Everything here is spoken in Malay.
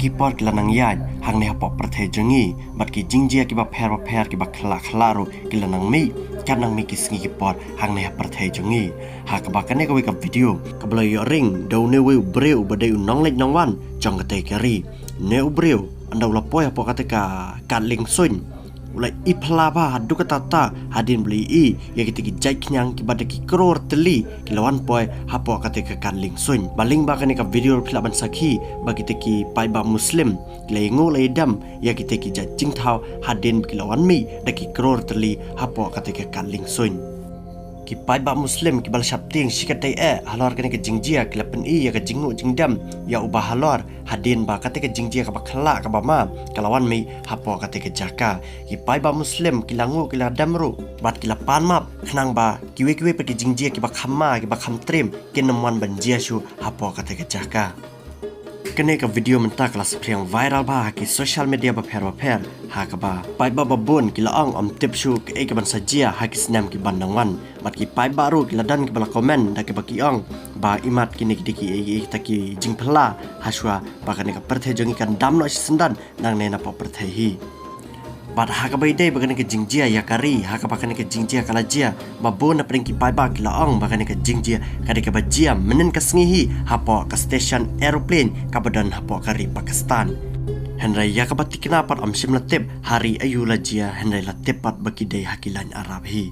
ki por ki lanang yai hang ne hapok perthai jengi bat ki jingjia ki ba pher ki ba khla ro ki lanang mi kanang mi ki sngi ki por hang ne perthai jengi ha ka ba kane ka we ka video ka blai yo ring do ne we breu ba dei nong lek nong wan jong ka te kari ne breu andau la poi hapok ka ling sun ulai iplaba hadu ka tata hadin beli ya kita ki jai knyang ki bada ki kror teli ki lawan poi hapo ka te ka kan ling sun baling ba ka video philaban sakhi ba kita ki pai ba muslim ki ngo lai dam ya kita ki jai jing thau hadin ki lawan mi da ki kror teli hapo ka te ka kan ling sun ki pai ba muslim ki bal shapting shikatai halor ka jingjia ki lapen ya ka jingu jingdam ya ubah halor hadin ba kate ka jingjia ka bakla ka bama kalawan mi hapo kate ka jaka ki pai ba muslim ki langu ki ladam ru bat ki lapan map khnang ba kiwe pe ki jingjia ki ba khamma ki ba kham trim ki namwan banjia shu hapo kate ka jaka kene ka video menta kelas priang viral ba ki social media ba pher ha ka ba pai ba babun ki laang om tip shu ki ban sajia ha ki snam ki bandangwan mat ki pai baru ki ladan ki bala komen da ki ba ki ong ba imat ki nik diki ta ki jingphala haswa ba ka ne ka perthe jongi kan dam no sendan nang ne na pa perthe hi bat ha ka bai dei ba ka ne ka jingjia ya kari ha ka ba ka ne ka jingjia kala jia ba bon na pring ki pai ba ki laang ba ka ne ka jingjia ka de ka ba jia menen ka sngi hi hapo ka station aeroplane ka badan hapo kari Pakistan Henry ya ka batik na pat am sim latip hari ayu la jia Henry latip pat baki dei hakilan Arab hi